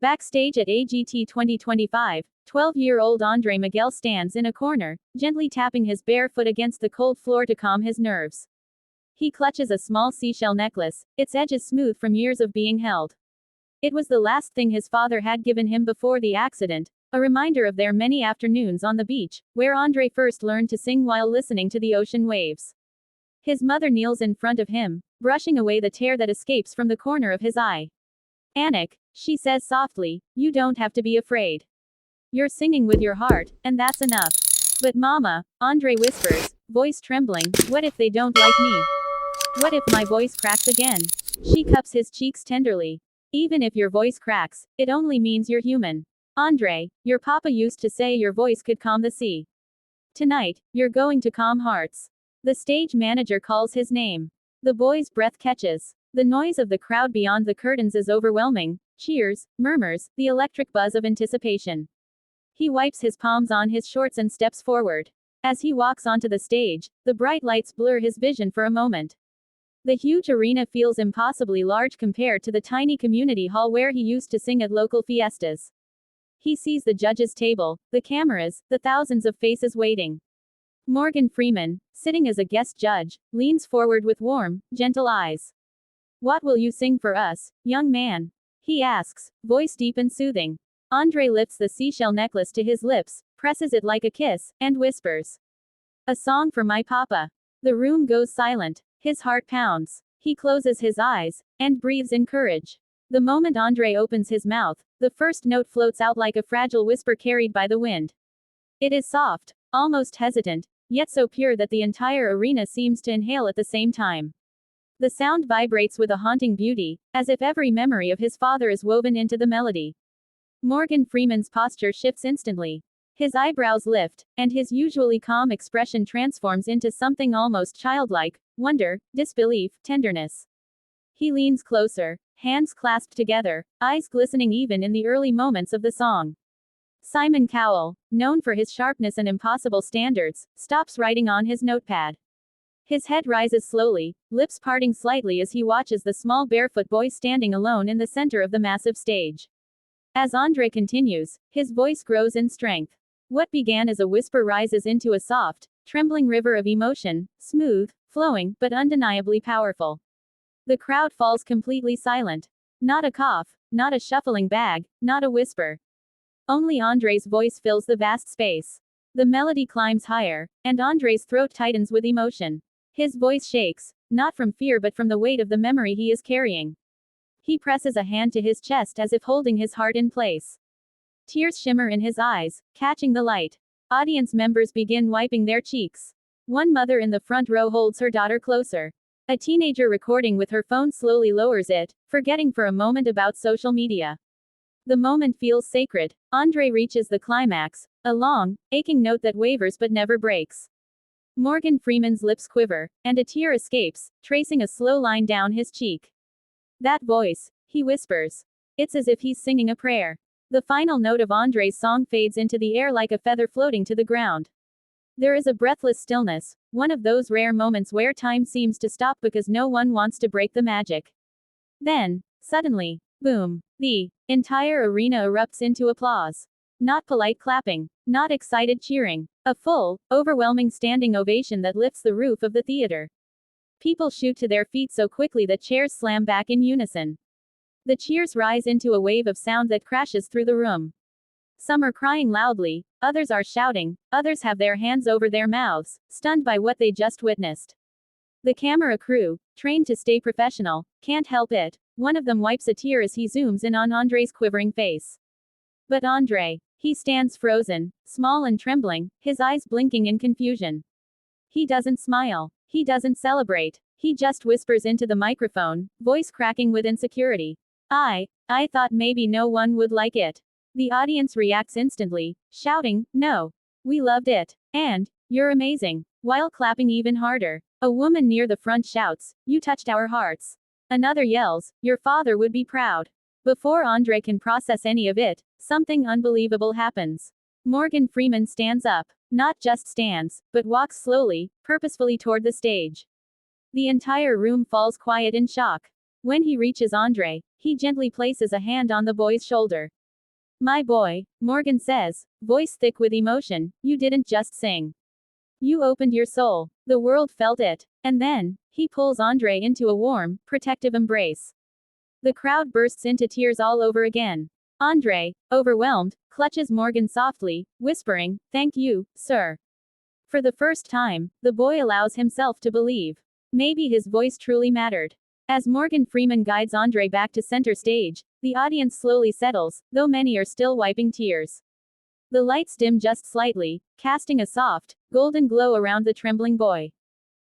Backstage at AGT 2025, 12-year-old Andre Miguel stands in a corner, gently tapping his bare foot against the cold floor to calm his nerves. He clutches a small seashell necklace, its edges smooth from years of being held. It was the last thing his father had given him before the accident, a reminder of their many afternoons on the beach, where Andre first learned to sing while listening to the ocean waves. His mother kneels in front of him, brushing away the tear that escapes from the corner of his eye. "Anik," she says softly, "you don't have to be afraid. You're singing with your heart, and that's enough." "But Mama," Andre whispers, voice trembling, "what if they don't like me? What if my voice cracks again?" She cups his cheeks tenderly. "Even if your voice cracks, it only means you're human. Andre, your papa used to say your voice could calm the sea. Tonight, you're going to calm hearts." The stage manager calls his name. The boy's breath catches. The noise of the crowd beyond the curtains is overwhelming. Cheers, murmurs, the electric buzz of anticipation. He wipes his palms on his shorts and steps forward. As he walks onto the stage, the bright lights blur his vision for a moment. The huge arena feels impossibly large compared to the tiny community hall where he used to sing at local fiestas. He sees the judges' table, the cameras, the thousands of faces waiting. Morgan Freeman, sitting as a guest judge, leans forward with warm, gentle eyes. "What will you sing for us, young man?" he asks, voice deep and soothing. Andre lifts the seashell necklace to his lips, presses it like a kiss, and whispers, "A song for my papa." The room goes silent. His heart pounds. He closes his eyes, and breathes in courage. The moment Andre opens his mouth, the first note floats out like a fragile whisper carried by the wind. It is soft, almost hesitant, yet so pure that the entire arena seems to inhale at the same time. The sound vibrates with a haunting beauty, as if every memory of his father is woven into the melody. Morgan Freeman's posture shifts instantly. His eyebrows lift, and his usually calm expression transforms into something almost childlike: wonder, disbelief, tenderness. He leans closer, hands clasped together, eyes glistening even in the early moments of the song. Simon Cowell, known for his sharpness and impossible standards, stops writing on his notepad. His head rises slowly, lips parting slightly as he watches the small barefoot boy standing alone in the center of the massive stage. As Andre continues, his voice grows in strength. What began as a whisper rises into a soft, trembling river of emotion, smooth, flowing, but undeniably powerful. The crowd falls completely silent. Not a cough, not a shuffling bag, not a whisper. Only Andre's voice fills the vast space. The melody climbs higher, and Andre's throat tightens with emotion. His voice shakes, not from fear but from the weight of the memory he is carrying. He presses a hand to his chest as if holding his heart in place. Tears shimmer in his eyes, catching the light. Audience members begin wiping their cheeks. One mother in the front row holds her daughter closer. A teenager recording with her phone slowly lowers it, forgetting for a moment about social media. The moment feels sacred. Andre reaches the climax, a long, aching note that wavers but never breaks. Morgan Freeman's lips quiver, and a tear escapes, tracing a slow line down his cheek. "That voice," he whispers. It's as if he's singing a prayer. The final note of Andre's song fades into the air like a feather floating to the ground. There is a breathless stillness, one of those rare moments where time seems to stop because no one wants to break the magic. Then, suddenly, boom, the entire arena erupts into applause. Not polite clapping, not excited cheering. A full, overwhelming standing ovation that lifts the roof of the theater. People shoot to their feet so quickly that chairs slam back in unison. The cheers rise into a wave of sound that crashes through the room. Some are crying loudly, others are shouting, others have their hands over their mouths, stunned by what they just witnessed. The camera crew, trained to stay professional, can't help it. One of them wipes a tear as he zooms in on Andre's quivering face. But Andre, he stands frozen, small and trembling, his eyes blinking in confusion. He doesn't smile. He doesn't celebrate. He just whispers into the microphone, voice cracking with insecurity. I thought maybe no one would like it." The audience reacts instantly, shouting, "No! We loved it!" and "You're amazing!" while clapping even harder. A woman near the front shouts, "You touched our hearts." Another yells, "Your father would be proud." Before Andre can process any of it, something unbelievable happens. Morgan Freeman stands up. Not just stands, but walks slowly, purposefully toward the stage. The entire room falls quiet in shock. When he reaches Andre, he gently places a hand on the boy's shoulder. My boy, Morgan says, voice thick with emotion, you didn't just sing. You opened your soul. The world felt it. And then, he pulls Andre into a warm, protective embrace. The crowd bursts into tears all over again. Andre, overwhelmed, clutches Morgan softly, whispering, thank you, sir. For the first time, the boy allows himself to believe. Maybe his voice truly mattered. As Morgan Freeman guides Andre back to center stage, the audience slowly settles, though many are still wiping tears. The lights dim just slightly, casting a soft, golden glow around the trembling boy.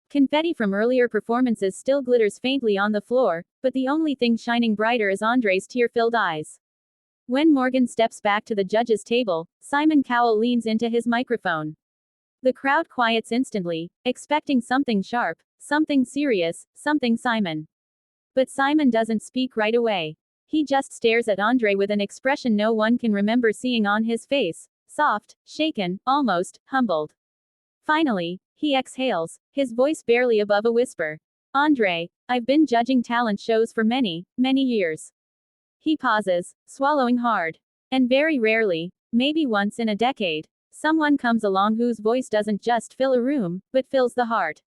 Confetti from earlier performances still glitters faintly on the floor, but the only thing shining brighter is Andre's tear-filled eyes. When Morgan steps back to the judges' table, Simon Cowell leans into his microphone. The crowd quiets instantly, expecting something sharp, something serious, something Simon. But Simon doesn't speak right away. He just stares at Andre with an expression no one can remember seeing on his face, soft, shaken, almost humbled. Finally, he exhales, his voice barely above a whisper. Andre, I've been judging talent shows for many, many years. He pauses, swallowing hard. And very rarely, maybe once in a decade, someone comes along whose voice doesn't just fill a room, but fills the heart.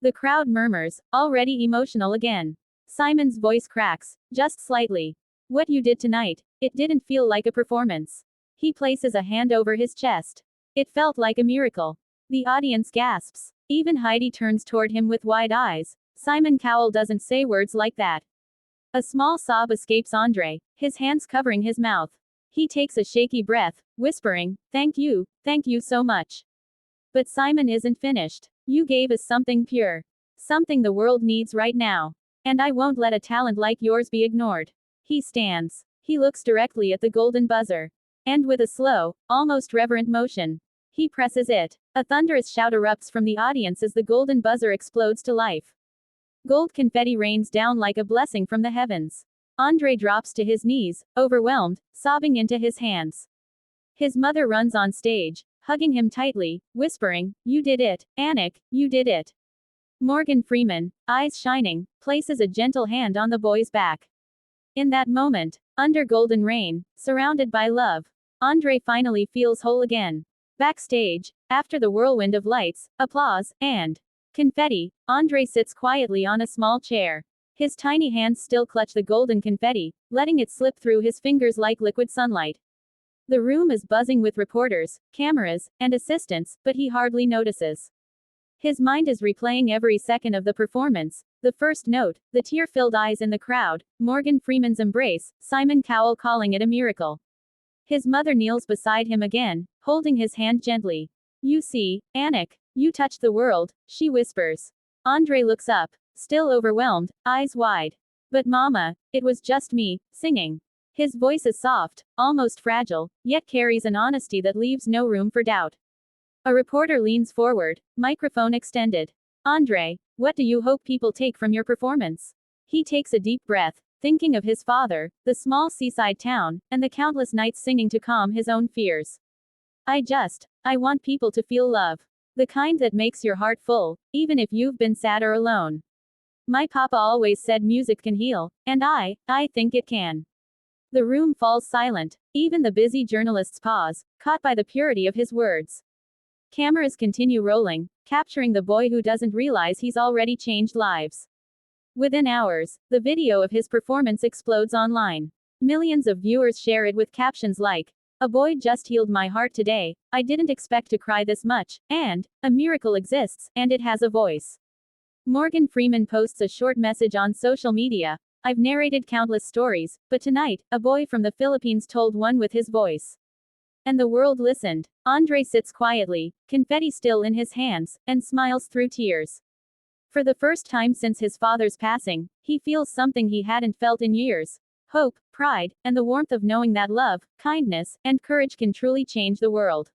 The crowd murmurs, already emotional again. Simon's voice cracks, just slightly. What you did tonight, it didn't feel like a performance. He places a hand over his chest. It felt like a miracle. The audience gasps. Even Heidi turns toward him with wide eyes. Simon Cowell doesn't say words like that. A small sob escapes Andre, his hands covering his mouth. He takes a shaky breath, whispering, thank you so much. But Simon isn't finished. You gave us something pure. Something the world needs right now. And I won't let a talent like yours be ignored. He stands. He looks directly at the golden buzzer. And with a slow, almost reverent motion, he presses it. A thunderous shout erupts from the audience as the golden buzzer explodes to life. Gold confetti rains down like a blessing from the heavens. Andre drops to his knees, overwhelmed, sobbing into his hands. His mother runs on stage, hugging him tightly, whispering, you did it, Anik, you did it. Morgan Freeman, eyes shining, places a gentle hand on the boy's back. In that moment, under golden rain, surrounded by love, Andre finally feels whole again. Backstage, after the whirlwind of lights, applause, and confetti, Andre sits quietly on a small chair. His tiny hands still clutch the golden confetti, letting it slip through his fingers like liquid sunlight. The room is buzzing with reporters, cameras, and assistants, but he hardly notices. His mind is replaying every second of the performance, the first note, the tear-filled eyes in the crowd, Morgan Freeman's embrace, Simon Cowell calling it a miracle. His mother kneels beside him again, holding his hand gently. You see, Anik, you touched the world, she whispers. Andre looks up, still overwhelmed, eyes wide. But mama, it was just me, singing. His voice is soft, almost fragile, yet carries an honesty that leaves no room for doubt. A reporter leans forward, microphone extended. Andre, what do you hope people take from your performance? He takes a deep breath, thinking of his father, the small seaside town, and the countless nights singing to calm his own fears. I want people to feel love. The kind that makes your heart full, even if you've been sad or alone. My papa always said music can heal, and I think it can. The room falls silent. Even the busy journalists pause, caught by the purity of his words. Cameras continue rolling, capturing the boy who doesn't realize he's already changed lives. Within hours, the video of his performance explodes online. Millions of viewers share it with captions like, "A boy just healed my heart today, I didn't expect to cry this much," and, "A miracle exists, and it has a voice." Morgan Freeman posts a short message on social media, "I've narrated countless stories, but tonight, a boy from the Philippines told one with his voice. And the world listened." Andre sits quietly, confetti still in his hands, and smiles through tears. For the first time since his father's passing, he feels something he hadn't felt in years. Hope, pride, and the warmth of knowing that love, kindness, and courage can truly change the world.